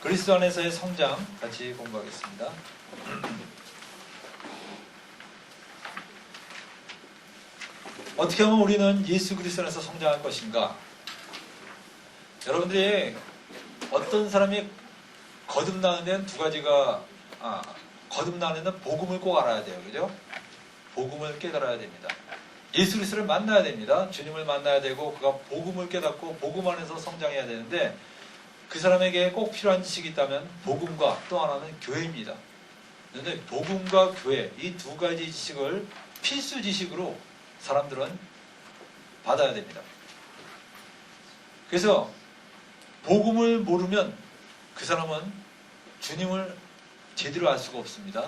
그리스도 안에서의 성장 같이 공부하겠습니다. 어떻게 하면 우리는 예수 그리스도 안에서 성장할 것인가? 여러분들이 어떤 사람이 거듭나는 데는 두 가지가 거듭나는 데는 복음을 꼭 알아야 돼요. 그죠? 복음을 깨달아야 됩니다. 예수 그리스도를 만나야 됩니다. 주님을 만나야 되고 그가 복음을 깨닫고 복음 안에서 성장해야 되는데 그 사람에게 꼭 필요한 지식이 있다면 복음과 또 하나는 교회입니다. 그런데 복음과 교회 이 두 가지 지식을 필수 지식으로 사람들은 받아야 됩니다. 그래서 복음을 모르면 그 사람은 주님을 제대로 알 수가 없습니다.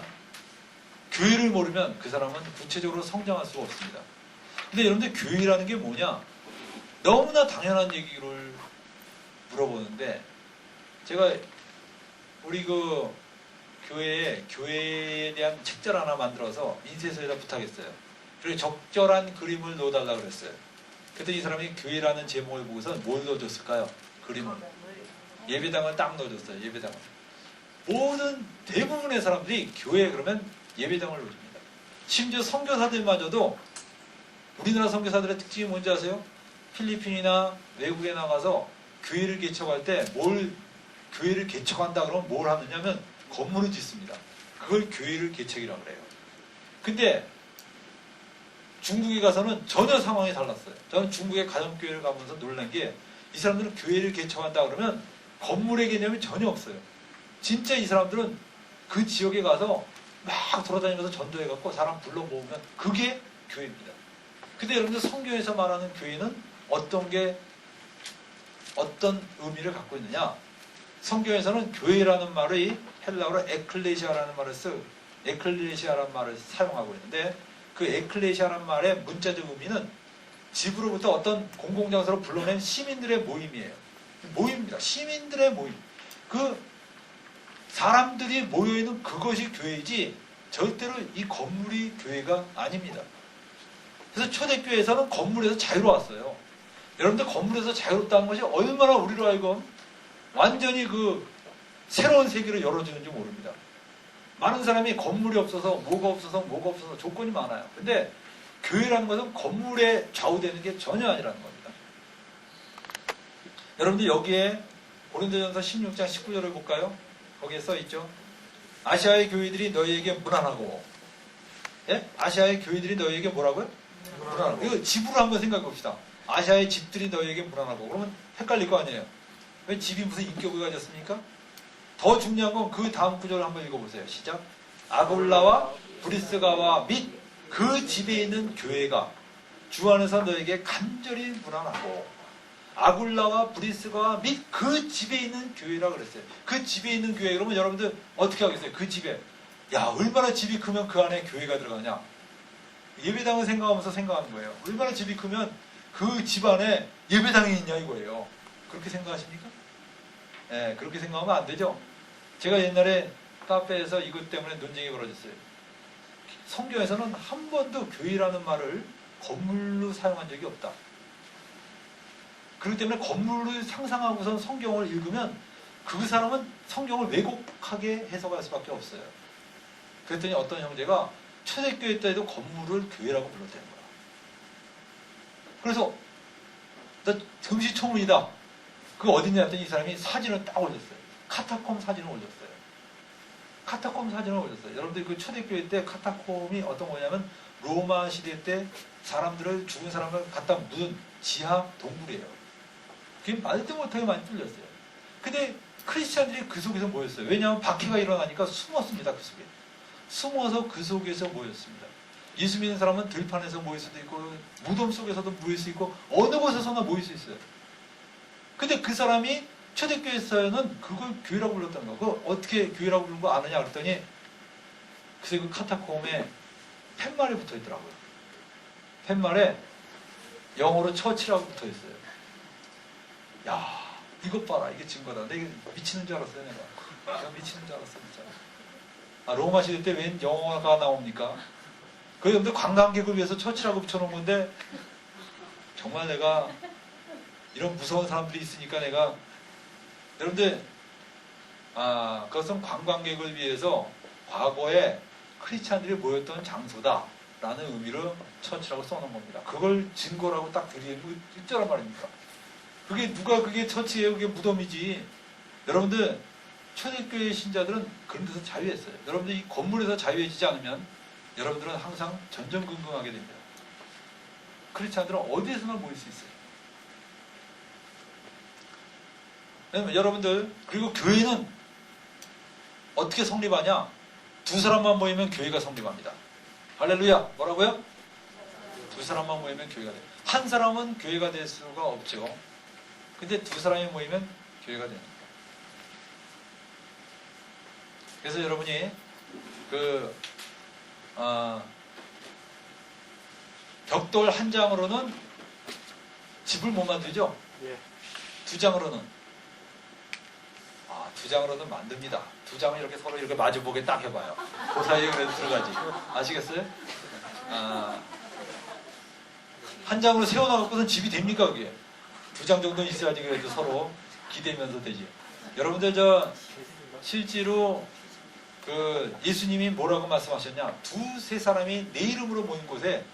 교회를 모르면 그 사람은 구체적으로 성장할 수가 없습니다. 근데 여러분들 교회라는 게 뭐냐? 너무나 당연한 얘기를 물어보는데 제가 우리 그 교회에 대한 책자를 하나 만들어서 인쇄소에다 부탁했어요. 그리고 적절한 그림을 넣어달라고 그랬어요. 그랬더니 이 사람이 교회라는 제목을 보고서 뭘 넣어줬을까요? 그림을. 예배당을 딱 넣어줬어요. 예배당을. 모든 대부분의 사람들이 교회 그러면 예배당을 넣어줍니다. 심지어 선교사들마저도 우리나라 선교사들의 특징이 뭔지 아세요? 필리핀이나 외국에 나가서 교회를 개척할 때 교회를 개척한다 그러면 뭘 하느냐면 건물을 짓습니다. 그걸 교회를 개척이라고 그래요. 근데 중국에 가서는 전혀 상황이 달랐어요. 저는 중국의 가정교회를 가면서 놀란 게 이 사람들은 교회를 개척한다 그러면 건물의 개념이 전혀 없어요. 진짜 이 사람들은 그 지역에 가서 막 돌아다니면서 전도해갖고 사람 불러 모으면 그게 교회입니다. 근데 여러분들 성경에서 말하는 교회는 어떤 의미를 갖고 있느냐? 성경에서는 교회라는 말이 헬라어로 에클레시아라는 말을 에클레시아라는 말을 사용하고 있는데 그 에클레시아라는 말의 문자적 의미는 집으로부터 어떤 공공장소로 불러낸 시민들의 모임이에요. 모임입니다. 시민들의 모임. 그 사람들이 모여있는 그것이 교회이지 절대로 이 건물이 교회가 아닙니다. 그래서 초대교회에서는 건물에서 자유로웠어요. 여러분들 건물에서 자유롭다는 것이 얼마나 우리로 하여금 완전히 그 새로운 세계를 열어주는지 모릅니다. 많은 사람이 건물이 없어서 뭐가 없어서 조건이 많아요. 근데 교회라는 것은 건물에 좌우되는 게 전혀 아니라는 겁니다. 여러분들 여기에 고린도전서 16장 19절을 볼까요? 거기에 써있죠. 아시아의 교회들이 너희에게 무난하고 예? 아시아의 교회들이 너희에게 뭐라고요? 무난하고. 이거 집으로 한번 생각해 봅시다. 아시아의 집들이 너희에게 무난하고 그러면 헷갈릴 거 아니에요. 왜 집이 무슨 인격을 가졌습니까? 더 중요한 건 그 다음 구절을 한번 읽어보세요. 시작. 아골라와 브리스가와 및 그 집에 있는 교회가 주 안에서 너에게 간절히 무난하고 아굴라와 브리스가와 및 그 집에 있는 교회라 그랬어요. 그 집에 있는 교회 그러면 여러분들 어떻게 하겠어요? 그 집에 얼마나 집이 크면 그 안에 교회가 들어가냐? 예배당을 생각하는 거예요. 얼마나 집이 크면 그 집 안에 예배당이 있냐 이거예요. 그렇게 생각하십니까? 네, 그렇게 생각하면 안 되죠. 제가 옛날에 카페에서 이것 때문에 논쟁이 벌어졌어요. 성경에서는 한 번도 교회라는 말을 건물로 사용한 적이 없다. 그렇기 때문에 건물을 상상하고선 성경을 읽으면 그 사람은 성경을 왜곡하게 해석할 수밖에 없어요. 그랬더니 어떤 형제가 초대교회 때에도 건물을 교회라고 불렀다는 거야. 그래서 나 금시초문이다. 그거 어디냐 했더니 이 사람이 사진을 딱 올렸어요. 카타콤 사진을 올렸어요. 카타콤 사진을 올렸어요. 여러분들 그 초대교회 때 카타콤이 어떤 거냐면 로마 시대 때 죽은 사람을 갖다 묻은 지하 동굴이에요. 그게 말도 못하게 많이 뚫렸어요. 근데 크리스찬들이 그 속에서 모였어요. 왜냐하면 박해가 일어나니까 숨었습니다. 그 속에. 숨어서 그 속에서 모였습니다. 예수 믿는 사람은 들판에서 모일 수도 있고 무덤 속에서도 모일 수 있고 어느 곳에서나 모일 수 있어요. 근데 그 사람이 초대교회에서는 그걸 교회라고 불렀다는 거. 그거 어떻게 교회라고 부른 거 아느냐 그랬더니 그래서 그 카타콤에 팻말이 붙어 있더라고요. 팻말에 영어로 처치라고 붙어 있어요. 야, 이것 봐라. 이게 증거다. 내가 미치는 줄 알았어요, 내가 미치는 줄 알았어, 진짜. 로마 시대 때 웬 영어가 나옵니까? 그 여러분들 관광객을 위해서 처치라고 붙여놓은 건데 정말 내가 이런 무서운 사람들이 있으니까 내가 여러분들 그것은 관광객을 위해서 과거에 크리스찬들이 모였던 장소다라는 의미로 처치라고 써놓은 겁니다. 그걸 증거라고 딱 드리는 어쩌란 말입니까? 그게 처치예요? 그게 무덤이지. 여러분들 초대교회 신자들은 그런 데서 자유했어요. 여러분들 이 건물에서 자유해지지 않으면 여러분들은 항상 전전긍긍하게 됩니다. 크리스찬들은 어디에서나 모일 수 있어요. 왜냐면 여러분들, 그리고 교회는 어떻게 성립하냐? 두 사람만 모이면 교회가 성립합니다. 할렐루야. 뭐라고요? 두 사람만 모이면 교회가 돼요. 한 사람은 교회가 될 수가 없죠. 근데 두 사람이 모이면 교회가 됩니다. 그래서 여러분이 벽돌 한 장으로는 집을 못 만들죠? 예. 두 장으로는 두 장으로는 만듭니다. 두 장을 이렇게 서로 이렇게 마주보게 딱 해봐요. 그 사이에 그래도 들어가지. 아시겠어요? 한 장으로 세워놔갖고는 집이 됩니까, 그게? 두 장 정도 있어야지 그래도 서로 기대면서 되지. 여러분들, 실제로 예수님이 뭐라고 말씀하셨냐? 두세 사람이 내 이름으로 모인 곳에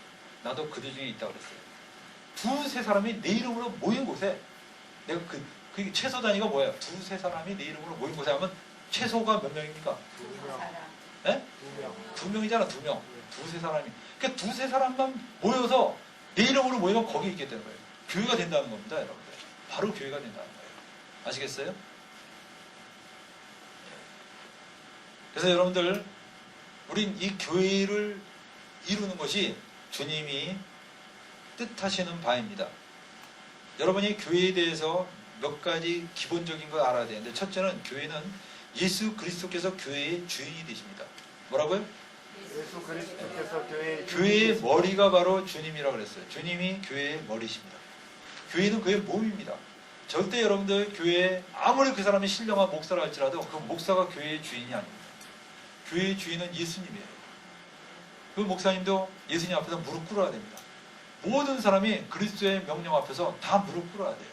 나도 그들 중에 있다고 그랬어요. 두세 사람이 내 이름으로 모인 곳에 내가 그 최소 단위가 뭐예요? 두세 사람이 내 이름으로 모인 곳에 하면 최소가 몇 명입니까? 2명. 네? 2명이잖아, 2명. 두세 사람이. 그러니까 두세 사람만 모여서 내 이름으로 모이면 거기 있겠다는 거예요. 교회가 된다는 겁니다, 여러분들. 바로 교회가 된다는 거예요. 아시겠어요? 그래서 여러분들, 우린 이 교회를 이루는 것이 주님이 뜻하시는 바입니다. 여러분이 교회에 대해서 몇 가지 기본적인 걸 알아야 되는데, 첫째는 교회는 예수 그리스도께서 교회의 주인이 되십니다. 뭐라고요? 예수 그리스도께서 교회의 머리가 바로 주님이라고 그랬어요. 주님이 교회의 머리십니다. 교회는 그의 몸입니다. 절대 여러분들 교회에 아무리 그 사람이 신령한 목사라 할지라도 그 목사가 교회의 주인이 아닙니다. 교회의 주인은 예수님이에요. 그 목사님도 예수님 앞에서 무릎 꿇어야 됩니다. 모든 사람이 그리스도의 명령 앞에서 다 무릎 꿇어야 돼요.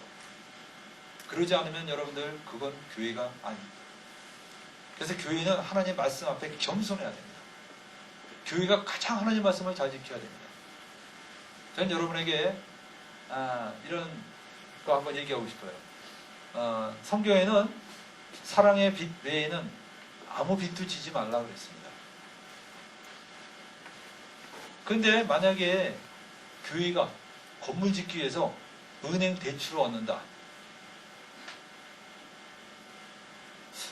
그러지 않으면 여러분들 그건 교회가 아닙니다. 그래서 교회는 하나님 말씀 앞에 겸손해야 됩니다. 교회가 가장 하나님 말씀을 잘 지켜야 됩니다. 저는 여러분에게 이런 거 한번 얘기하고 싶어요. 성경에는 사랑의 빛 외에는 아무 빛도 지지 말라고 그랬습니다. 그런데 만약에 교회가 건물 짓기 위해서 은행 대출을 얻는다.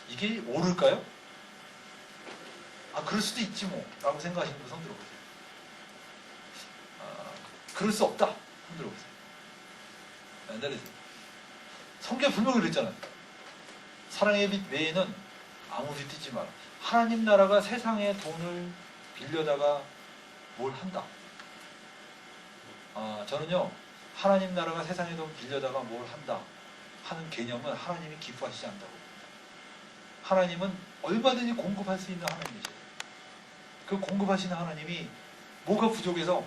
이게 옳을까요? 그럴 수도 있지 뭐 라고 생각하시는 분 손 들어보세요. 그럴 수 없다. 손 들어보세요. 내리세요. 성경 분명히 그랬잖아요. 사랑의 빛 외에는 아무 빛 띄지 마라. 하나님 나라가 세상에 돈을 빌려다가 뭘 한다. 저는요, 하나님 나라가 세상에 돈 빌려다가 뭘 한다 하는 개념은 하나님이 기뻐하시지 않다고 봅니다. 하나님은 얼마든지 공급할 수 있는 하나님이세요. 그 공급하시는 하나님이 뭐가 부족해서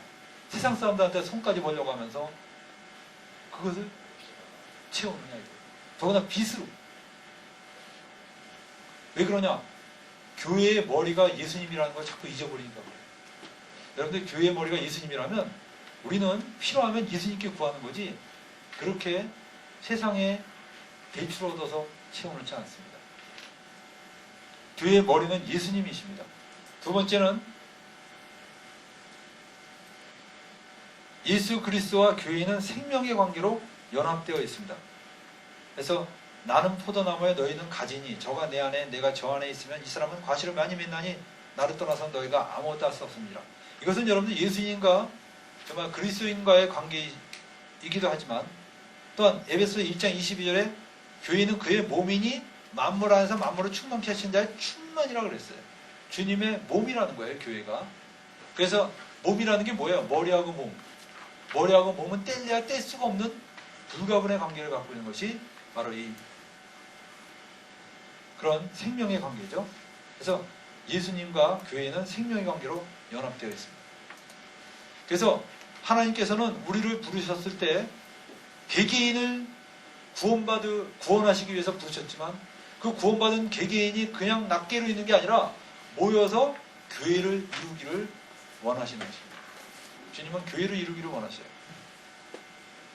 세상 사람들한테 손까지 벌려고 하면서 그것을 채우느냐 이거예요. 더구나 빚으로. 왜 그러냐? 교회의 머리가 예수님이라는 걸 자꾸 잊어버리니까 그래요. 여러분들 교회의 머리가 예수님이라면 우리는 필요하면 예수님께 구하는 거지 그렇게 세상에 대출 얻어서 채워놓지 않습니다. 교회의 머리는 예수님이십니다. 두 번째는 예수 그리스도와 교회는 생명의 관계로 연합되어 있습니다. 그래서 나는 포도나무에 너희는 가지니 저가 내 안에 내가 저 안에 있으면 이 사람은 과실을 많이 맺나니 나를 떠나서 너희가 아무것도 할 수 없습니다. 이것은 여러분들 예수님과 정말 그리스도인과의 관계이기도 하지만 또한 에베소 1장 22절에 교회는 그의 몸이니 만물 안에서 만물을 충만케 하신 자의 충만이라고 그랬어요. 주님의 몸이라는 거예요, 교회가. 그래서 몸이라는 게 뭐예요? 머리하고 몸. 머리하고 몸은 뗄래야 뗄 수가 없는 불가분의 관계를 갖고 있는 것이 바로 이 그런 생명의 관계죠. 그래서 예수님과 교회는 생명의 관계로 연합되어 있습니다. 그래서 하나님께서는 우리를 부르셨을 때 개개인을 구원하시기 위해서 부르셨지만 그 구원받은 개개인이 그냥 낱개로 있는 게 아니라 모여서 교회를 이루기를 원하시는 것입니다. 주님은 교회를 이루기를 원하셔요.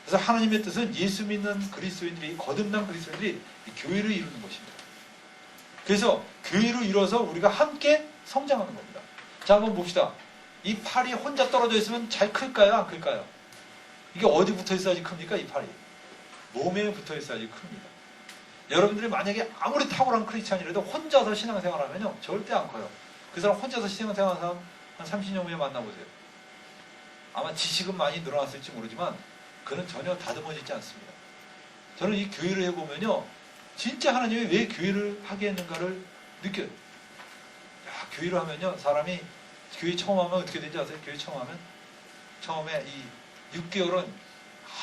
그래서 하나님의 뜻은 예수 믿는 그리스도인들이, 거듭난 그리스도인들이 이 교회를 이루는 것입니다. 그래서 교회를 이뤄서 우리가 함께 성장하는 겁니다. 자, 한번 봅시다. 이 팔이 혼자 떨어져 있으면 잘 클까요? 안 클까요? 이게 어디 붙어 있어야지 큽니까? 이 팔이. 몸에 붙어 있어야지 큽니다. 여러분들이 만약에 아무리 탁월한 크리스찬이라도 혼자서 신앙생활 하면요, 절대 안 커요. 그 사람 혼자서 신앙생활 하는 사람 한 30년 후에 만나보세요. 아마 지식은 많이 늘어났을지 모르지만 그는 전혀 다듬어지지 않습니다. 저는 이 교회를 해보면요, 진짜 하나님이 왜 교회를 하게 했는가를 느껴요. 야, 교회를 하면요, 사람이 교회 처음 하면 어떻게 되는지 아세요? 교회 처음 하면? 처음에 이 6개월은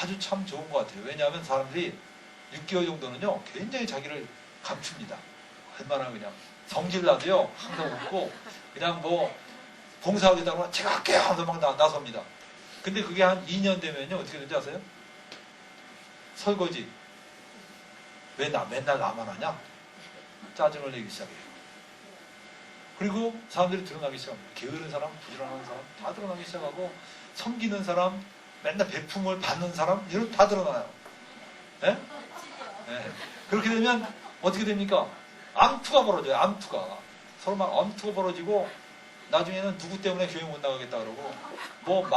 아주 참 좋은 것 같아요. 왜냐하면 사람들이 6개월 정도는요, 굉장히 자기를 감춥니다. 얼마나 그냥 성질나도요, 항상 웃고, 그냥 뭐, 봉사하겠다고 하면 제가 할게요! 하면서 막 나섭니다. 근데 그게 한 2년 되면요, 어떻게 되는지 아세요? 설거지. 왜 맨날 나만 하냐? 짜증을 내기 시작해요. 그리고 사람들이 드러나기 시작합니다. 게으른 사람, 부지런한 사람 다 드러나기 시작하고, 섬기는 사람, 맨날 베품을 받는 사람, 이런 다 드러나요. 네? 네. 그렇게 되면 어떻게 됩니까? 암투가 벌어져요. 암투가. 서로 막 암투가 벌어지고, 나중에는 누구 때문에 교회 못 나가겠다 그러고, 뭐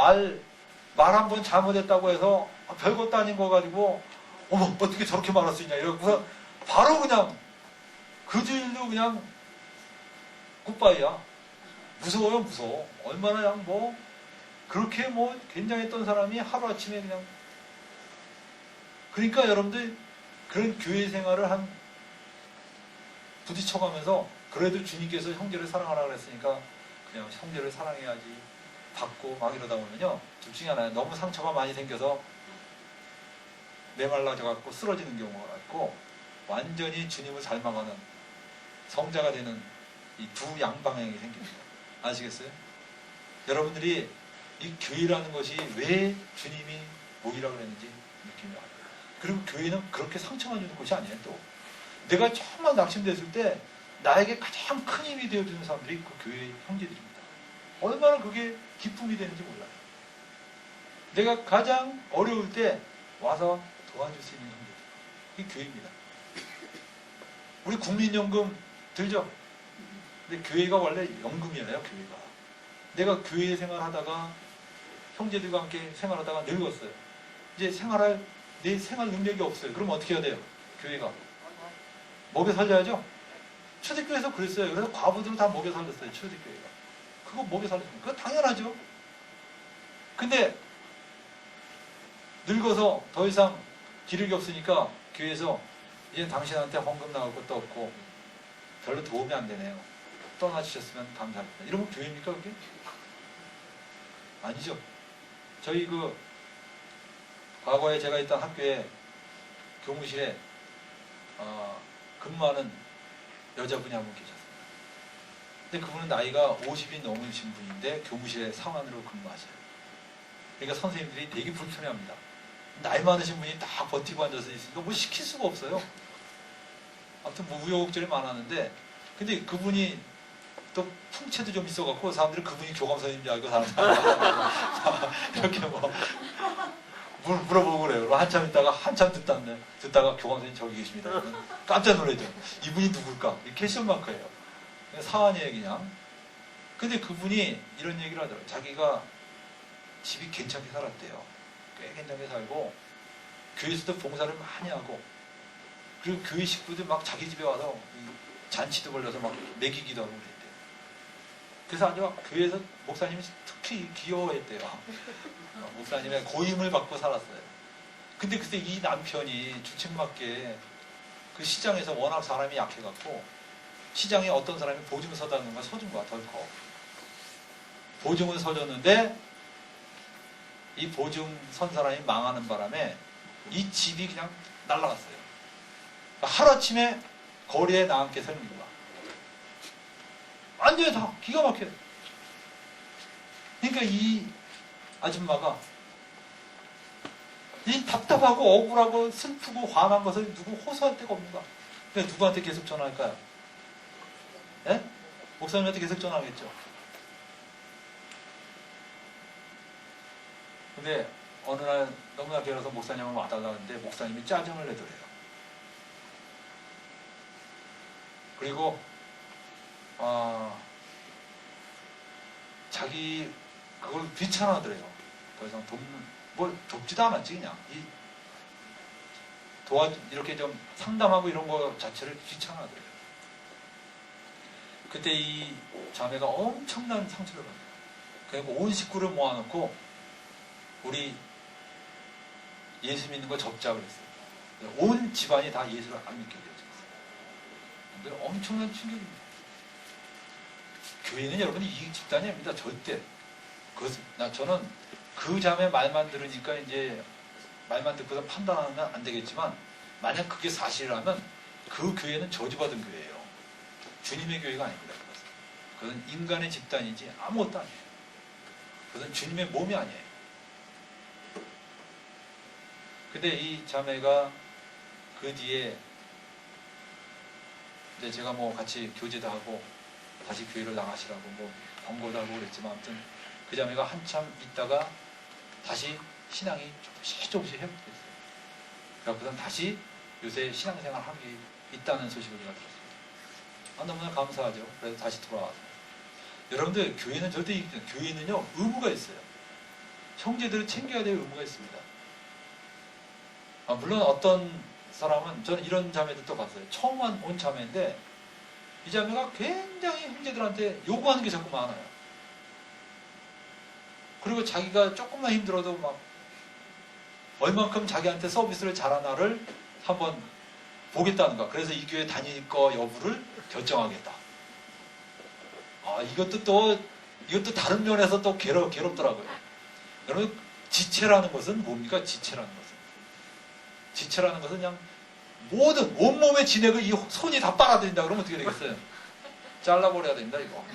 말 한 번 잘못했다고 해서 별것도 아닌 거 가지고, 어머, 어떻게 저렇게 말할 수 있냐 이러고서 바로 그냥 그 주일도 그냥 굿바이야. 무서워요, 무서워. 얼마나 그냥 뭐 그렇게 뭐 굉장했던 사람이 하루아침에 그냥. 그러니까 여러분들 그런 교회 생활을 한 부딪혀가면서 그래도 주님께서 형제를 사랑하라 그랬으니까 그냥 형제를 사랑해야지 받고 막 이러다 보면요, 둘 중에 하나는 너무 상처가 많이 생겨서 메말라져갖고 쓰러지는 경우가 있고, 완전히 주님을 닮아가는 성자가 되는 이 두 양방향이 생깁니다. 아시겠어요? 여러분들이 이 교회라는 것이 왜 주님이 모이라고 그랬는지 느낌이 와요. 그리고 교회는 그렇게 상처만 주는 것이 아니에요. 또 내가 정말 낙심됐을 때 나에게 가장 큰 힘이 되어주는 사람들이 그 교회의 형제들입니다. 얼마나 그게 기쁨이 되는지 몰라요. 내가 가장 어려울 때 와서 도와줄 수 있는 형제들, 그게 교회입니다. 우리 국민연금 들죠? 근데 교회가 원래 연금이에요. 교회가. 내가 교회 생활하다가 형제들과 함께 생활하다가 늙었어요. 이제 내 생활 능력이 없어요. 그럼 어떻게 해야 돼요? 교회가 먹여 살려야죠. 초대교회에서 그랬어요. 그래서 과부들을 다 먹여 살렸어요. 초대교회가. 그거 먹여 살렸습니다. 그거 당연하죠. 근데 늙어서 더 이상 기력이 없으니까 교회에서 이제 당신한테 헌금 나올 것도 없고 별로 도움이 안 되네요. 떠나주셨으면 감사합니다. 이러면 교회입니까 그게? 아니죠. 저희 과거에 제가 있던 학교에 교무실에 근무하는 여자분이 한 분 계셨습니다. 근데 그분은 나이가 50이 넘으신 분인데 교무실에 상환으로 근무하셔요. 그러니까 선생님들이 되게 불편해합니다. 나이 많으신 분이 딱 버티고 앉아서 있으니까 뭐 시킬 수가 없어요. 아무튼 뭐 우여곡절이 많았는데, 근데 그분이 또 풍채도 좀 있어갖고 사람들이 그분이 교감 선생님인 줄 알고 사는 사람 이렇게 뭐 물어보고 그래요. 한참 있다가 한참 듣다가 교감 선생님 저기 계십니다. 깜짝 놀라죠. 이분이 누굴까? 캐시언 마크예요. 사환이에요 그냥. 근데 그분이 이런 얘기를 하더라고요. 자기가 집이 괜찮게 살았대요. 꽤 괜찮게 살고 교회에서도 봉사를 많이 하고, 그리고 교회 식구들 막 자기 집에 와서 잔치도 벌려서 막 먹이기도 하고 그랬대요. 그래서 아주 교회에서 목사님이 특히 귀여워했대요. 목사님의 고임을 받고 살았어요. 근데 그때 이 남편이 주책맞게 그 시장에서 워낙 사람이 약해갖고 시장에 어떤 사람이 보증 서다는 걸 서준 거야. 덜컥 보증을 서줬는데 이 보증 선 사람이 망하는 바람에 이 집이 그냥 날아갔어요. 하루아침에 거리에 나앉게 생긴 거야. 완전히 다 기가 막혀요. 그러니까 이 아줌마가 이 답답하고 억울하고 슬프고 화난 것을 누구 호소할 데가 없는 거야. 그러니까 누구한테 계속 전화할까요? 예? 목사님한테 계속 전화하겠죠. 근데 어느 날 너무나 괴로워서 목사님을 와달라는데 목사님이 짜증을 내더래요. 그리고 자기 그걸 귀찮아하더래요. 더 이상 돕지도 않았지 그냥 이렇게 좀 상담하고 이런 거 자체를 귀찮아하더래요. 그때 이 자매가 엄청난 상처를 받아요. 그리고 온 식구를 모아놓고 우리 예수 믿는 거 접자 그랬어요. 온 집안이 다 예수를 안 믿게 되었어요. 엄청난 충격입니다. 교회는 여러분 이익 집단이 아닙니다. 절대. 저는 그 자매 말만 들으니까 이제 말만 듣고서 판단하면 안 되겠지만 만약 그게 사실이라면 그 교회는 저주받은 교회예요. 주님의 교회가 아닙니다. 그것은 인간의 집단이지 아무것도 아니에요. 그것은 주님의 몸이 아니에요. 근데 이 자매가 그 뒤에 이제 제가 뭐 같이 교제도 하고 다시 교회를 나가시라고 뭐 권고도 하고 그랬지만 아무튼 그 자매가 한참 있다가 다시 신앙이 조금씩 회복됐어요. 그래서 다시 요새 신앙생활 하고 있다는 소식을 제가 들었습니다. 너무나 감사하죠. 그래서 다시 돌아와서. 여러분들 교회는 절대 교회는요 의무가 있어요. 형제들을 챙겨야 될 의무가 있습니다. 물론 어떤 사람은 저는 이런 자매들도 봤어요. 처음 온 자매인데 이 자매가 굉장히 형제들한테 요구하는 게 자꾸 많아요. 그리고 자기가 조금만 힘들어도 막 얼만큼 자기한테 서비스를 잘하나를 한번 보겠다는 거야. 그래서 이 교회 다닐 거 여부를 결정하겠다. 이것도 다른 면에서 또 괴롭더라고요. 여러분 지체라는 것은 뭡니까? 지체라는 것은 그냥 모든 온몸의 진액을 이 손이 다 빨아들인다 그러면 어떻게 되겠어요? 잘라버려야 된다 이거.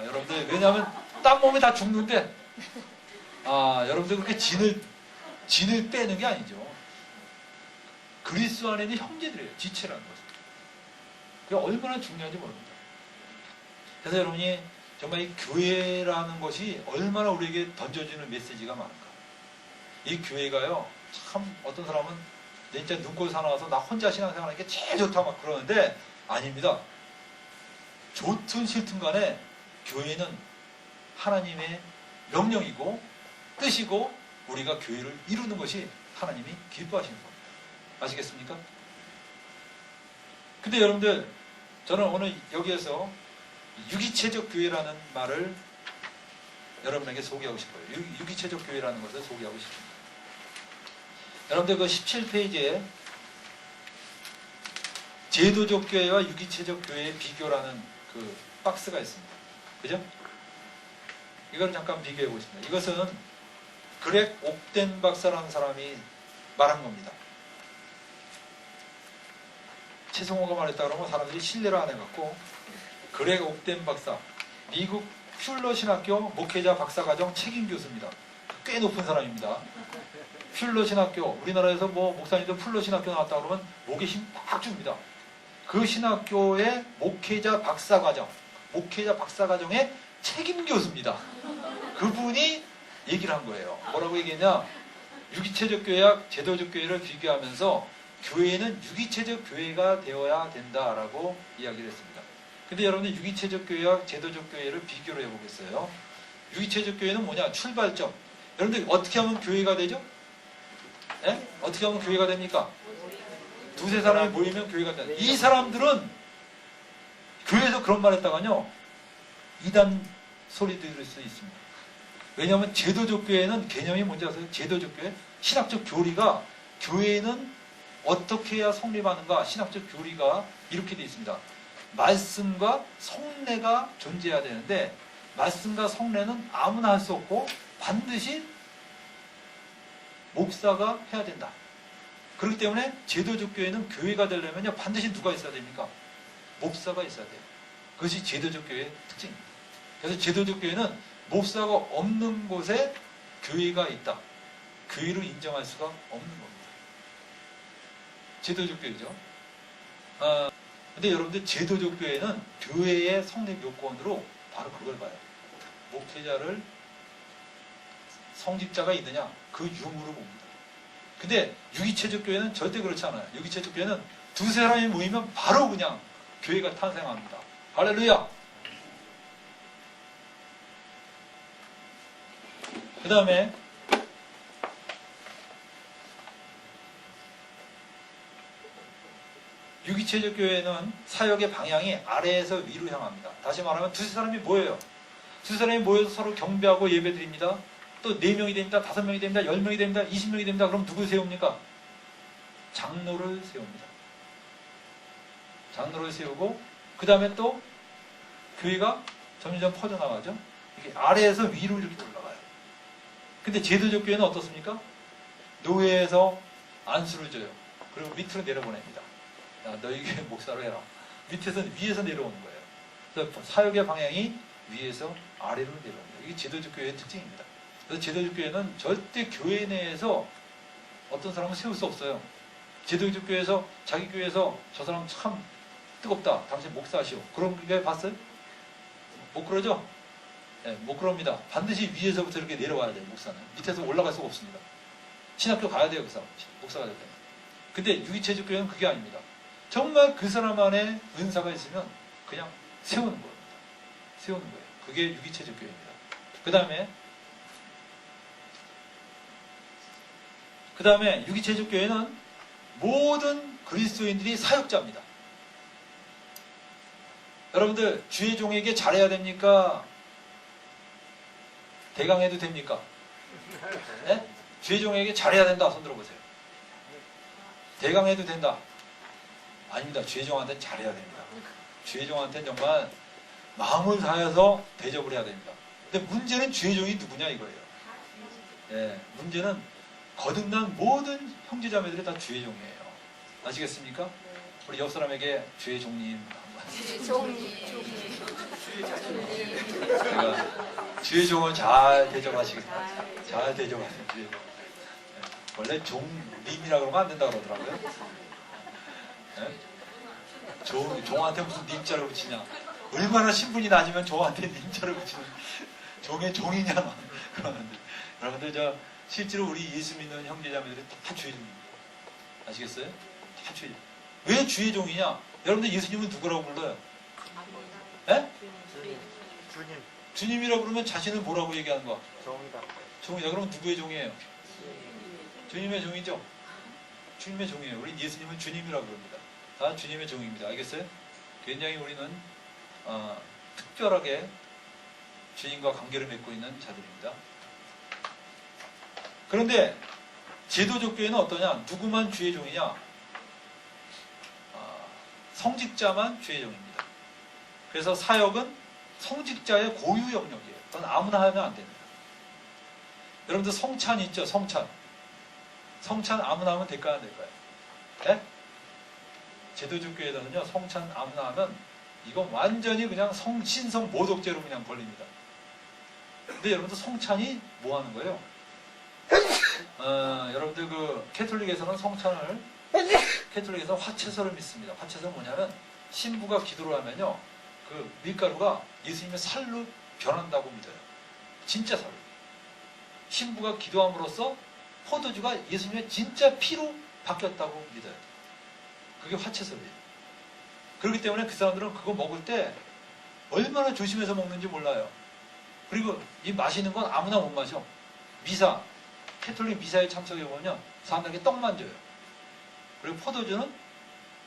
여러분들 왜냐하면 딴 몸이 다 죽는데 여러분들 그렇게 진을 빼는 게 아니죠. 그리스도 안에 있는 형제들이에요. 지체라는 것은. 그게 얼마나 중요한지 모릅니다. 그래서 여러분이 정말 이 교회라는 것이 얼마나 우리에게 던져주는 메시지가 많을까. 이 교회가요 참 어떤 사람은 진짜 눈꼴 사나워서 나 혼자 신앙생활하는 게 제일 좋다 막 그러는데 아닙니다. 좋든 싫든 간에 교회는 하나님의 명령이고 뜻이고 우리가 교회를 이루는 것이 하나님이 기뻐하시는 겁니다. 아시겠습니까? 근데 여러분들 저는 오늘 여기에서 유기체적 교회라는 말을 여러분에게 소개하고 싶어요. 유기체적 교회라는 것을 소개하고 싶습니다. 여러분들 그 17페이지에 제도적 교회와 유기체적 교회의 비교라는 그 박스가 있습니다. 그죠? 이걸 잠깐 비교해 보겠습니다. 이것은 그렉 옥덴 박사라는 사람이 말한 겁니다. 최성호가 말했다 그러면 사람들이 신뢰를 안 해갖고 그렉 옥덴 박사, 미국 퓰러 신학교 목회자 박사과정 책임 교수입니다. 꽤 높은 사람입니다. 퓰러 신학교, 우리나라에서 뭐 목사님도 퓰러 신학교 나왔다 그러면 목에 힘 팍 줍니다. 그 신학교의 목회자 박사과정의 책임 교수입니다. 그분이 얘기를 한 거예요. 뭐라고 얘기했냐? 유기체적 교회와 제도적 교회를 비교하면서 교회는 유기체적 교회가 되어야 된다라고 이야기를 했습니다. 근데 여러분들 유기체적 교회와 제도적 교회를 비교를 해보겠어요. 유기체적 교회는 뭐냐? 출발점. 여러분들 어떻게 하면 교회가 되죠? 예? 어떻게 하면 교회가 됩니까? 두세 사람이 모이면 교회가 된다. 이 사람들은 교회에서 그런 말 했다가요 이단 소리 들을 수 있습니다. 왜냐하면 제도적 교회는 개념이 뭔지 아세요? 제도적 교회? 신학적 교리가 교회는 어떻게 해야 성립하는가? 신학적 교리가 이렇게 되어 있습니다. 말씀과 성례가 존재해야 되는데 말씀과 성례는 아무나 할 수 없고 반드시 목사가 해야 된다. 그렇기 때문에 제도적 교회는 교회가 되려면 반드시 누가 있어야 됩니까? 목사가 있어야 돼요. 그것이 제도적 교회의 특징입니다. 그래서 제도적 교회는 목사가 없는 곳에 교회가 있다. 교회로 인정할 수가 없는 겁니다. 제도적 교회죠. 근데 여러분들 제도적 교회는 교회의 성립 요건으로 바로 그걸 봐요. 목회자를 성직자가 있느냐 그 유무로 봅니다. 근데 유기체적 교회는 절대 그렇지 않아요. 유기체적 교회는 두세 사람이 모이면 바로 그냥 교회가 탄생합니다. 할렐루야. 그 다음에 유기체적 교회는 사역의 방향이 아래에서 위로 향합니다. 다시 말하면 두세 사람이 모여요. 두세 사람이 모여서 서로 경배하고 예배 드립니다. 또 4명이 됩니다. 5명이 됩니다. 10명이 됩니다. 20명이 됩니다. 그럼 누구 세웁니까? 장로를 세웁니다. 장로를 세우고 그 다음에 또 교회가 점점 퍼져나가죠. 이게 아래에서 위로 이렇게 올라가요. 근데 제도적 교회는 어떻습니까? 노예에서 안수를 줘요. 그리고 밑으로 내려보냅니다. 야, 너희 교회 목사로 해라. 위에서 내려오는 거예요. 그래서 사역의 방향이 위에서 아래로 내려옵니다. 이게 제도적 교회의 특징입니다. 그래서 제도적 교회는 절대 교회 내에서 어떤 사람을 세울 수 없어요. 제도적 교회에서 자기 교회에서 저 사람 참 뜨겁다. 당신 목사시오. 그런 게 봤어요? 못 그러죠? 네, 못 그럽니다. 반드시 위에서부터 이렇게 내려와야 돼요. 목사는. 밑에서 올라갈 수가 없습니다. 신학교 가야 돼요. 그 사람. 목사가 될 때는. 근데 유기체적 교회는 그게 아닙니다. 정말 그 사람 안에 은사가 있으면 그냥 세우는 겁니다. 세우는 거예요. 그게 유기체적 교회입니다. 그 다음에 유기체적 교회는 모든 그리스도인들이 사역자입니다. 여러분들 주의 종에게 잘해야 됩니까? 대강해도 됩니까? 네? 주의 종에게 잘해야 된다. 손 들어보세요. 대강해도 된다. 아닙니다. 주의 종한테는 잘해야 됩니다. 주의 종한테는 정말 마음을 다해서 대접을 해야 됩니다. 근데 문제는 주의 종이 누구냐 이거예요. 네, 문제는 거듭난 모든 형제자매들이 다 주의 종이에요. 아시겠습니까? 우리 옆 사람에게 주의 종님 제가 주의 종을 잘 대접하시겠습니다. 잘 대접하세요. 주의 종. 네, 원래 종님이라고 그러면 안 된다고 그러더라고요. 네? 종한테 무슨 님자를 붙이냐. 얼마나 신분이 낮으면 종한테 님자를 붙이는 종의 종이냐 그러는데 여러분들 실제로 우리 예수 믿는 형제자매들이 다 주의 종입니다. 아시겠어요? 다 주의 종. 왜 주의 종이냐? 여러분들 예수님은 누구라고 불러요? 네? 주님. 주님이라고 그러면 자신은 뭐라고 얘기하는 거야? 종이다. 종이다. 그럼 누구의 종이에요? 주님의 종이죠? 주님의 종이에요. 우리 예수님은 주님이라고 그럽니다. 다 주님의 종입니다. 알겠어요? 굉장히 우리는 특별하게 주님과 관계를 맺고 있는 자들입니다. 그런데 제도적 교회는 어떠냐? 누구만 주의 종이냐? 성직자만 주의 종입니다. 그래서 사역은 성직자의 고유 영역이에요. 그건 아무나 하면 안 됩니다. 여러분들 성찬 있죠? 성찬 아무나 하면 될까요? 안 될까요? 네? 제도적 교회에서는요, 성찬 아무나 하면 이건 완전히 그냥 신성 모독죄로 그냥 걸립니다. 근데 여러분들 성찬이 뭐 하는 거예요? 여러분들 캐톨릭에서는 성찬을 캐톨릭에서 화채설을 믿습니다. 화채설은 뭐냐면 신부가 기도를 하면요, 그 밀가루가 예수님의 살로 변한다고 믿어요. 진짜 살로. 신부가 기도함으로써 포도주가 예수님의 진짜 피로 바뀌었다고 믿어요. 그게 화채설이에요. 그렇기 때문에 그 사람들은 그거 먹을 때 얼마나 조심해서 먹는지 몰라요. 그리고 이 마시는 건 아무나 못 마셔. 미사, 캐톨릭 미사에 참석해 보면 사람들에게 떡만 줘요. 그리고 포도주는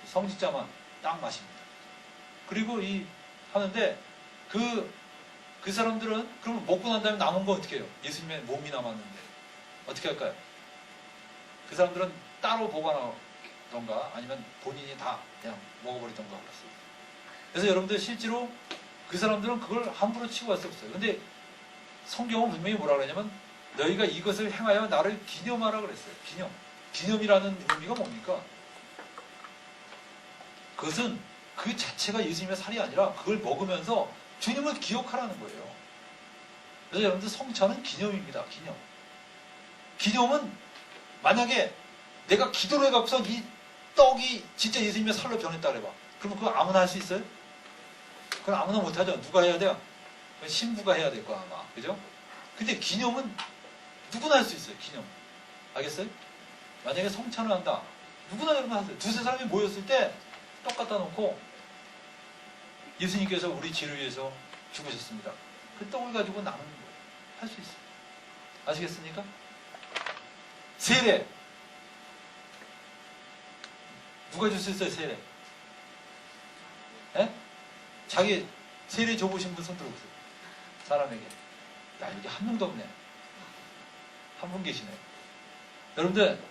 성직자만 딱 마십니다. 그리고 하는데 그 사람들은 그럼 먹고 난 다음에 남은 거 어떻게 해요? 예수님의 몸이 남았는데 어떻게 할까요? 그 사람들은 따로 보관하던가 아니면 본인이 다 그냥 먹어버리던가 그렇습니다. 그래서 여러분들 실제로 그 사람들은 그걸 함부로 치고 갈 수 없어요. 근데 성경은 분명히 뭐라 그러냐면 너희가 이것을 행하여 나를 기념하라 그랬어요. 기념이라는 의미가 뭡니까? 그것은 그 자체가 예수님의 살이 아니라 그걸 먹으면서 주님을 기억하라는 거예요. 그래서 여러분들 성찬은 기념입니다. 기념은 만약에 내가 기도를 해갖고서 이 떡이 진짜 예수님의 살로 변했다 그래봐. 그러면 그거 아무나 할 수 있어요? 그건 아무나 못하죠. 누가 해야 돼요? 그건 신부가 해야 될 거야 아마. 그죠? 근데 기념은 누구나 할 수 있어요. 기념. 알겠어요? 만약에 성찬을 한다. 누구나 여러분 하세요. 두세 사람이 모였을 때 떡 갖다 놓고 예수님께서 우리 죄를 위해서 죽으셨습니다. 그 떡을 가지고 나누는 거예요. 할 수 있어요. 아시겠습니까? 세례. 누가 줄 수 있어요, 세례? 에? 자기 세례 줘보신 분 손 들어보세요. 사람에게. 야, 여기 한 명도 없네. 한 분 계시네. 여러분들,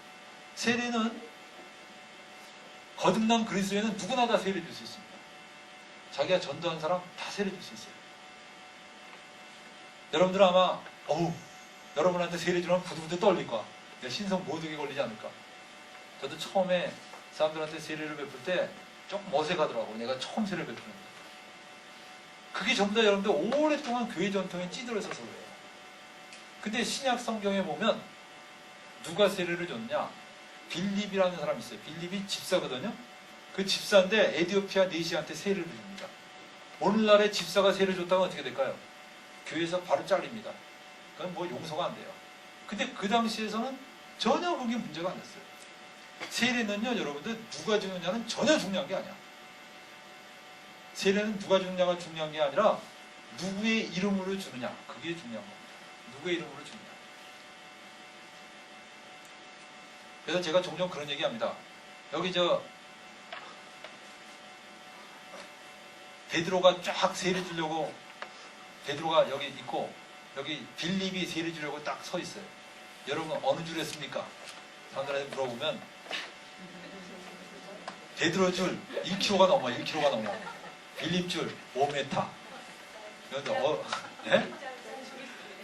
세례는 거듭난 그리스도인은 누구나 다 세례 줄 수 있습니다. 자기가 전도한 사람 다 세례 줄 수 있어요. 여러분들 아마 여러분한테 세례 주면 부들부들 떨릴 거야. 내 신성 모독에 걸리지 않을까. 저도 처음에 사람들한테 세례를 베풀 때 조금 어색하더라고. 내가 처음 세례를 베푸는 거. 그게 전부 다 여러분들 오랫동안 교회 전통에 찌들어 있어서 그래요. 근데 신약 성경에 보면 누가 세례를 줬냐? 빌립이라는 사람이 있어요. 빌립이 집사거든요. 그 집사인데 에디오피아 내시한테 세례를 줍니다. 오늘날에 집사가 세례를 줬다면 어떻게 될까요? 교회에서 바로 잘립니다. 그건 뭐 용서가 안 돼요. 근데 그 당시에서는 전혀 그게 문제가 안 됐어요. 세례는요, 여러분들 누가 주느냐는 전혀 중요한 게 아니야. 세례는 누가 주느냐가 중요한 게 아니라 누구의 이름으로 주느냐, 그게 중요한 겁니다. 누구의 이름으로 주느냐. 그래서 제가 종종 그런 얘기합니다. 여기 베드로가 쫙 세례 주려고 베드로가 여기 있고 여기 빌립이 세례 주려고 딱 서 있어요. 여러분 어느 줄에 씁니까? 사람들한테 물어보면 베드로 줄 1kg가 넘어 1kg가 넘어. 빌립 줄 5m. 예?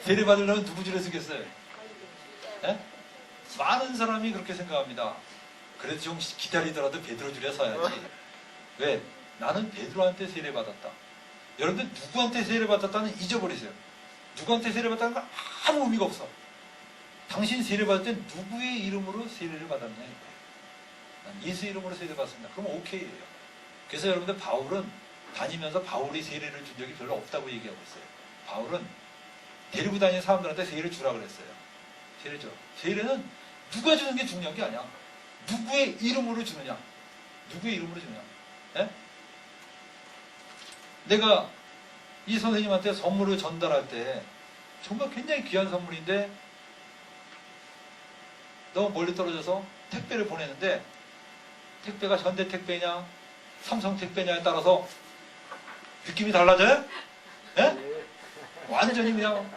세례 받으려면 누구 줄에 쓰겠어요? 예? 많은 사람이 그렇게 생각합니다. 그래도 좀 기다리더라도 베드로 줄에 서야지. 왜? 나는 베드로한테 세례 받았다. 여러분들 누구한테 세례 받았다는 잊어버리세요. 누구한테 세례 받았다는 건 아무 의미가 없어. 당신 세례 받을 때 누구의 이름으로 세례를 받았냐. 난 예수 이름으로 세례 받습니다. 그럼 오케이예요. 그래서 여러분들 바울은 다니면서 바울이 세례를 준 적이 별로 없다고 얘기하고 있어요. 바울은 데리고 다니는 사람들한테 세례를 주라 그랬어요. 세례 줘. 세례는 누가 주는 게 중요한 게 아니야. 누구의 이름으로 주느냐. 누구의 이름으로 주느냐. 예? 내가 이 선생님한테 선물을 전달할 때 정말 굉장히 귀한 선물인데 너무 멀리 떨어져서 택배를 보내는데 택배가 현대택배냐 삼성택배냐에 따라서 느낌이 달라져요? 예? 완전히 그냥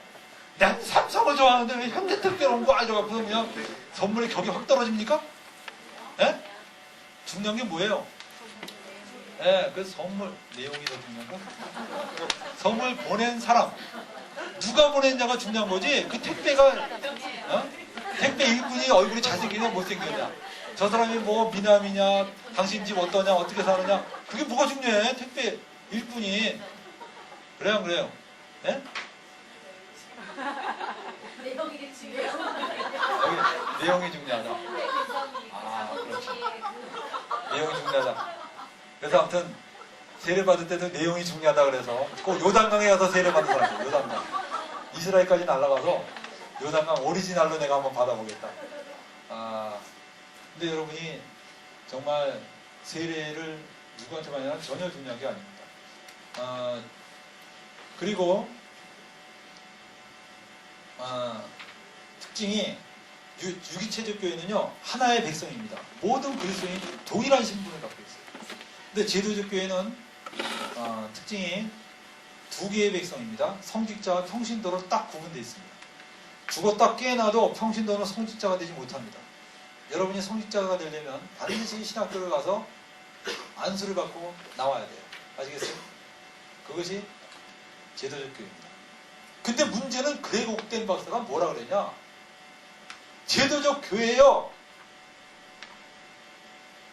난 삼성을 좋아하는데 왜 현대택배로 온 거야? 이러고 그냥 선물의 격이 확 떨어집니까? 예? 중요한 게 뭐예요? 예, 그 선물 내용이 더 중요한 거. 선물 보낸 사람 누가 보냈냐가 중요한 거지. 그 택배가 택배 일꾼이 얼굴이 잘생기냐 못생겼냐, 저 사람이 뭐 미남이냐, 당신 집 어떠냐, 어떻게 사느냐, 그게 뭐가 중요해? 택배 일꾼이. 그래요 안 그래요? 예? 내용이 중요해요. 여기 내용이 중요하다. 아, 그렇지. 내용이 중요하다. 그래서 아무튼 세례 받을 때도 내용이 중요하다 그래서 꼭 요단강에 가서 세례 받는 사람이에요. 요단강. 이스라엘까지 날아가서 요단강 오리지널로 내가 한번 받아보겠다. 아, 근데 여러분이 정말 세례를 누구한테 받느냐 전혀 중요한 게 아닙니다. 그리고 특징이 유기체적 교회는요 하나의 백성입니다. 모든 그리스도인이 동일한 신분을 갖고 있어요. 근데 제도적 교회는 특징이 두 개의 백성입니다. 성직자와 평신도로 딱 구분되어 있습니다. 죽었다 깨어나도 평신도는 성직자가 되지 못합니다. 여러분이 성직자가 되려면 반드시 신학교를 가서 안수를 받고 나와야 돼요. 아시겠어요? 그것이 제도적 교회입니다. 근데 문제는 그레고된 박사가 뭐라 그랬냐? 제도적 교회예요.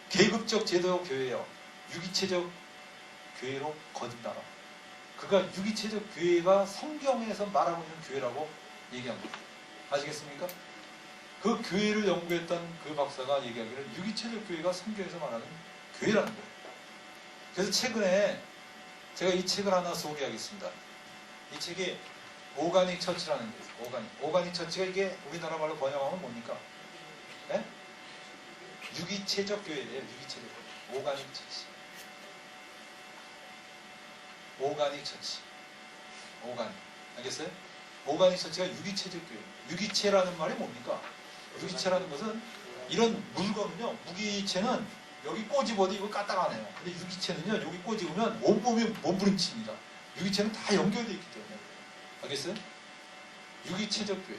계급적 제도적 교회예요. 유기체적 교회로 거듭나라. 그가 유기체적 교회가 성경에서 말하고 있는 교회라고 얘기합니다. 아시겠습니까? 그 교회를 연구했던 그 박사가 얘기하기를 유기체적 교회가 성경에서 말하는 교회라는 거예요. 그래서 최근에 제가 이 책을 하나 소개하겠습니다. 이 책이 오가닉 처치라는 게 있어요. 오가닉 처치가 이게 우리나라 말로 번역하면 뭡니까? 네? 유기체적 교회예요. 유기체적 교회. 오가닉 처치. 오가닉 처치. 오가닉. 알겠어요? 오가닉 처치가 유기체적 교회. 유기체라는 말이 뭡니까? 유기체라는 것은 이런 물건은요, 무기체는 여기 꼬집어도 이거 까딱하네요. 근데 유기체는요, 여기 꼬집으면 온몸이 몸부림칩니다. 유기체는 다 연결되어 있기 때문에. 알겠어요? 유기체적 교회.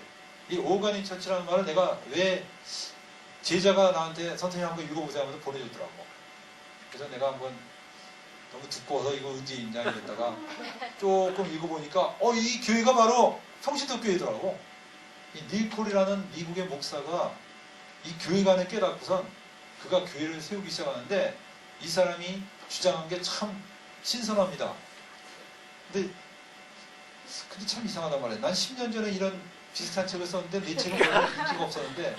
이 오가닉 처치라는 말을 내가 왜 제자가 나한테 선생님 한번 읽어보세요 하면서 보내줬더라고. 그래서 내가 한번 너무 두꺼워서 이거 언제 읽냐 이랬다가 조금 읽어보니까 이 교회가 바로 성신도 교회더라고. 이 닐콜이라는 미국의 목사가 이 교회관을 깨닫고선 그가 교회를 세우기 시작하는데 이 사람이 주장한 게 참 신선합니다. 근데 참 이상하단 말이에요. 난 10년 전에 이런 비슷한 책을 썼는데 내 책은 별로 인기가 없었는데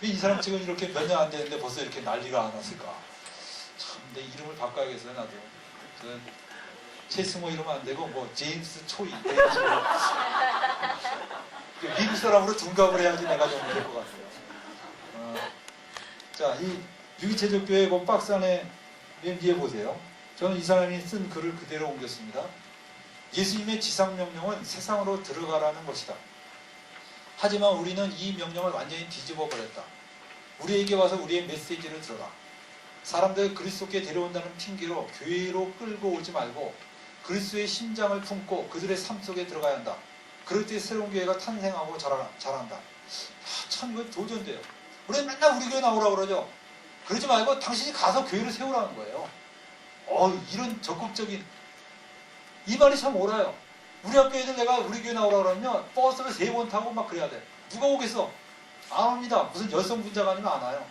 왜 이 사람 책은 이렇게 몇 년 안 됐는데 벌써 이렇게 난리가 안 났을까? 참 내 이름을 바꿔야겠어요 나도. 체스모 이러면 안 되고 뭐 제임스 초이 이런 식으로 미국 사람으로 둔갑을 해야지 내가 좀 될 것 같아요. 자, 이 유기체적 교회 그 박스 안에 맨 뒤에 보세요. 저는 이 사람이 쓴 글을 그대로 옮겼습니다. 예수님의 지상명령은 세상으로 들어가라는 것이다. 하지만 우리는 이 명령을 완전히 뒤집어 버렸다. 우리에게 와서 우리의 메시지를 들어라. 사람들을 그리스도께 데려온다는 핑계로 교회로 끌고 오지 말고 그리스도의 심장을 품고 그들의 삶 속에 들어가야 한다. 그럴 때 새로운 교회가 탄생하고 자란다. 참 이거 도전돼요. 우리는 맨날 우리 교회 나오라고 그러죠. 그러지 말고 당신이 가서 교회를 세우라는 거예요. 이런 적극적인 이 말이 참 옳아요. 우리 학교 애들 내가 우리 교회 나오라고 그러면 버스를 3번 타고 막 그래야 돼. 누가 오겠어? 안 옵니다. 무슨 열성 분자가 아니면 안 와요.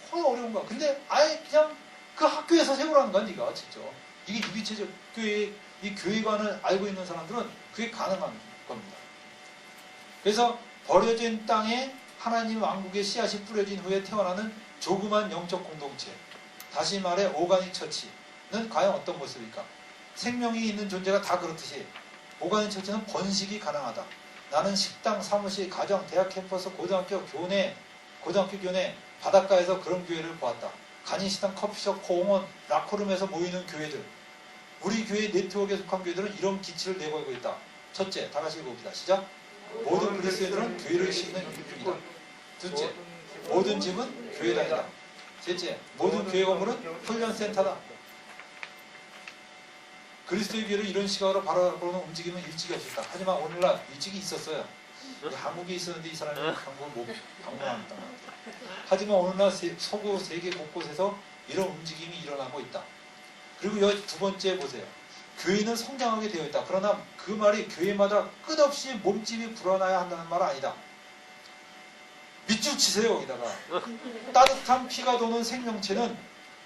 거의 어려운 거야. 근데 아예 그냥 그 학교에서 세우라는 거야, 네가 직접. 이게 유기체적 교회, 이 교회관을 알고 있는 사람들은 그게 가능한 겁니다. 그래서 버려진 땅에 하나님 왕국의 씨앗이 뿌려진 후에 태어나는 조그만 영적 공동체. 다시 말해 오가닉 처치는 과연 어떤 모습일까? 생명이 있는 존재가 다 그렇듯이 오가닉 처치는 번식이 가능하다. 나는 식당, 사무실, 가정, 대학 캠퍼스, 고등학교 교내 바닷가에서 그런 교회를 보았다. 간이식당, 커피숍, 공원, 라커룸에서 모이는 교회들. 우리 교회 네트워크에 속한 교회들은 이런 기치를 내걸고 있다. 첫째, 다 같이 읽어봅시다. 시작. 모든 그리스도인들은 교회를 싣는 일꾼이다. 둘째, 모든 집은 교회당이다. 셋째, 모든 교회 건물은 훈련센터다. 그리스도의 교회를 이런 시각으로 바라보는 움직임은 일찍이 없었다. 하지만 오늘날 일찍이 있었어요. 한국에 있었는데 이 사람이 한국을 못 방문합니다. 하지만 오늘날 서구 세계 곳곳에서 이런 움직임이 일어나고 있다. 그리고 여기 두 번째 보세요. 교회는 성장하게 되어 있다. 그러나 그 말이 교회마다 끝없이 몸집이 불어나야 한다는 말은 아니다. 밑줄 치세요 여기다가. 따뜻한 피가 도는 생명체는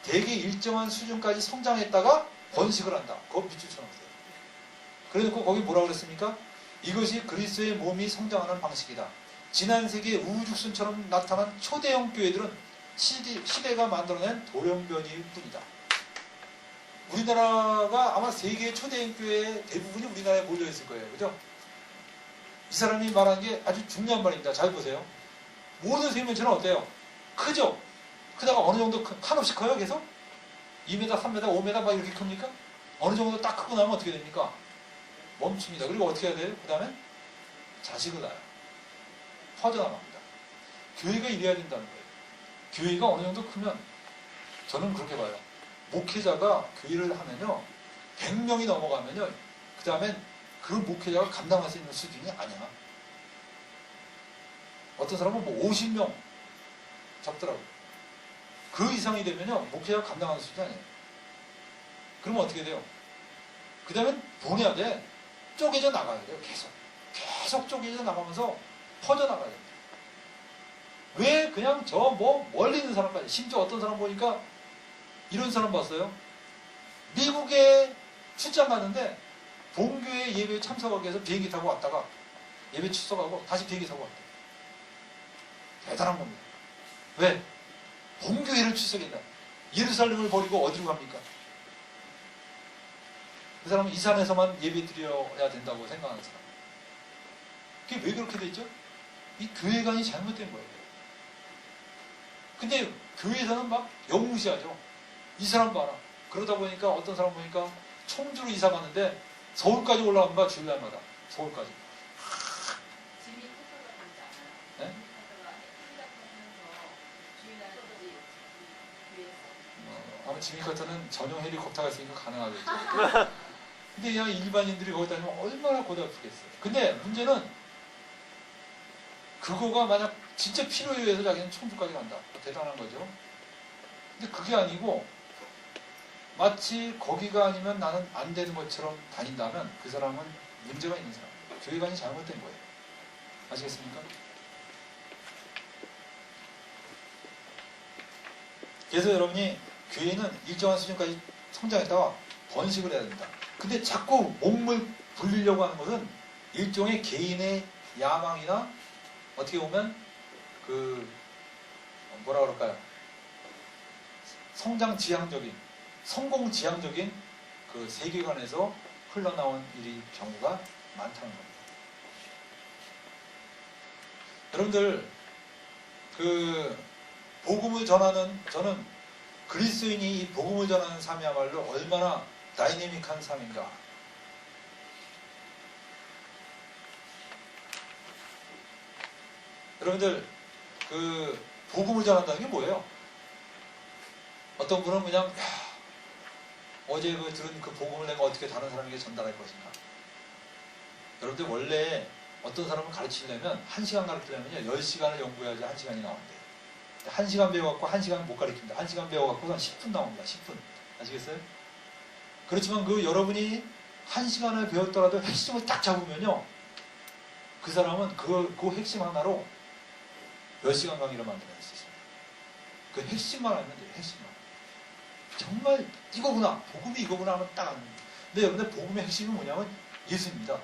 대개 일정한 수준까지 성장했다가 번식을 한다. 그거 밑줄 쳐놓으세요. 그래놓고 거기 뭐라고 그랬습니까? 이것이 그리스도의 몸이 성장하는 방식이다. 지난 세기에 우후죽순처럼 나타난 초대형 교회들은 시대가 만들어낸 돌연변이일 뿐이다. 우리나라가 아마 세계의 초대형 교회의 대부분이 우리나라에 몰려있을 거예요. 그죠? 이 사람이 말한 게 아주 중요한 말입니다. 잘 보세요. 모든 생명체는 어때요? 크죠? 크다가 어느 정도 한없이 커요 계속? 2m, 3m, 5m 막 이렇게 큽니까? 어느 정도 딱 크고 나면 어떻게 됩니까? 멈춥니다. 그리고 어떻게 해야 돼요? 그 다음에 자식을 낳아요. 퍼져나갑니다. 교회가 이래야 된다는 거예요. 교회가 어느 정도 크면 저는 그렇게 봐요. 목회자가 교회를 하면요 100명이 넘어가면요 그 다음엔 그 목회자가 감당할 수 있는 수준이 아니야. 어떤 사람은 뭐 50명 잡더라고요. 그 이상이 되면요 목회자가 감당하는 수준이 아니에요. 그러면 어떻게 돼요? 그 다음엔 보내야 돼. 쪼개져 나가야 돼요. 계속 쪼개져 나가면서 퍼져나가야 됩니다. 왜 그냥 저 뭐 멀리 있는 사람까지, 심지어 어떤 사람 보니까 이런 사람 봤어요. 미국에 출장 갔는데 본교회 예배에 참석하기 위해서 비행기 타고 왔다가 예배 출석하고 다시 비행기 타고 왔대요. 대단한 겁니다. 왜? 본교회를 출석했다. 예루살렘을 버리고 어디로 갑니까? 그 사람은 이 산에서만 예배 드려야 된다고 생각하는 사람. 그게 왜 그렇게 됐죠? 이 교회관이 잘못된 거예요. 근데 교회에서는 막 영무시하죠. 이 사람 봐라. 그러다 보니까 어떤 사람 보니까 청주로 이사 갔는데 서울까지 올라간 거야, 주일날마다. 서울까지. 지미 커터가 되지 않아요? 네? 지미 커터가 헬리콥터 하면서 주인날 서지 위에서. 아마 지미 커터는 전용 헬리콥터가 있으니까 가능하겠죠. 근데 그냥 일반인들이 거기 다니면 얼마나 고달프겠어요. 근데 문제는 그거가 만약 진짜 필요에 의해서 자기는 청주까지 간다. 대단한 거죠. 근데 그게 아니고 마치 거기가 아니면 나는 안 되는 것처럼 다닌다면 그 사람은 문제가 있는 사람. 교회관이 잘못된 거예요. 아시겠습니까? 그래서 여러분이 교회는 일정한 수준까지 성장했다가 번식을 해야 된다. 근데 자꾸 몸을 불리려고 하는 것은 일종의 개인의 야망이나 어떻게 보면 그 뭐라 그럴까요? 성장 지향적인, 성공 지향적인 그 세계관에서 흘러나온 일이 경우가 많다는 겁니다. 여러분들 그 복음을 전하는 저는 그리스도인이 이 복음을 전하는 삶이야말로 얼마나 다이내믹한 삶인가. 여러분들 그 복음을 전한다는 게 뭐예요? 어떤 분은 그냥 어제 그 들은 그 복음을 내가 어떻게 다른 사람에게 전달할 것인가. 여러분들 원래 어떤 사람을 가르치려면 1시간 가르치려면요 10시간을 연구해야지 1시간이 나온대요. 1시간 배워갖고 1시간 못 가르칩니다. 1시간 배워갖고는 10분 나옵니다. 10분. 아시겠어요? 그렇지만 그 여러분이 1시간을 배웠더라도 핵심을 딱 잡으면요 그 사람은 그 핵심 하나로 몇 시간 강의를 만들어낼 수 있습니다. 그 핵심만 알면 돼요. 핵심만. 정말 이거구나. 복음이 이거구나 하면 딱 아는 거예요. 근데 여러분들 복음의 핵심은 뭐냐면 예수입니다.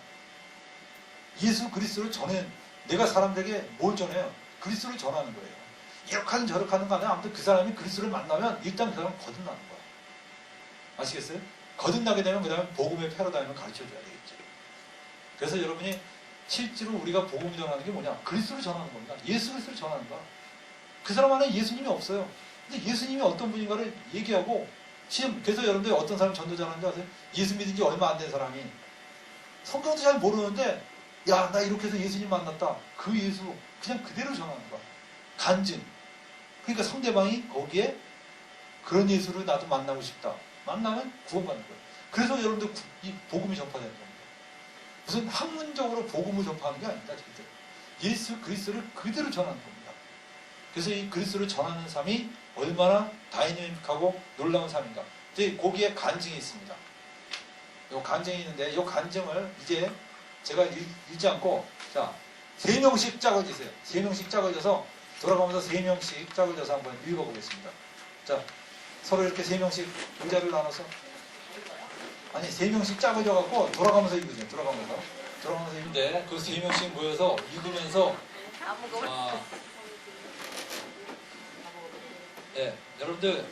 예수 그리스도를 전해. 내가 사람들에게 뭘 전해요? 그리스도를 전하는 거예요. 이렇게 하든 저렇게 하든 간에 아무튼 그 사람이 그리스도를 만나면 일단 그 사람은 거듭나는 거예요. 아시겠어요? 거듭나게 되면 그 다음에 복음의 패러다임을 가르쳐줘야 되겠죠. 그래서 여러분이 실제로 우리가 복음을 전하는 게 뭐냐? 그리스도를 전하는 겁니다. 예수 그리스도를 전하는 거야. 그 사람 안에 예수님이 없어요. 근데 예수님이 어떤 분인가를 얘기하고 지금 그래서 여러분들 어떤 사람이 전도자라는 줄 아세요? 예수 믿은 지 얼마 안 된 사람이 성경도 잘 모르는데 야 나 이렇게 해서 예수님 만났다. 그 예수 그냥 그대로 전하는 거야. 간증. 그러니까 상대방이 거기에 그런 예수를 나도 만나고 싶다. 만나면 구원받는 거예요. 그래서 여러분들 이 복음이 전파되는 겁니다. 무슨 학문적으로 복음을 전파하는 게 아닙니다. 절대로. 예수 그리스도를 그대로 전하는 겁니다. 그래서 이 그리스도를 전하는 삶이 얼마나 다이내믹하고 놀라운 삶인가. 이제 거기에 간증이 있습니다. 이 간증이 있는데 이 간증을 이제 제가 읽지 않고 자 3명씩 짝을 지세요. 3명씩 짝을 져서 돌아가면서 3명씩 짝을 져서 한번 읽어보겠습니다. 자 서로 이렇게 3명씩 의자를 나눠서 아니 3명씩 짝을 져갖고 돌아가면서 읽으세요. 돌아가면서 읽는데 그 3명씩 모여서 읽으면서 네, 여러분들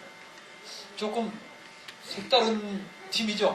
조금 색다른 팀이죠.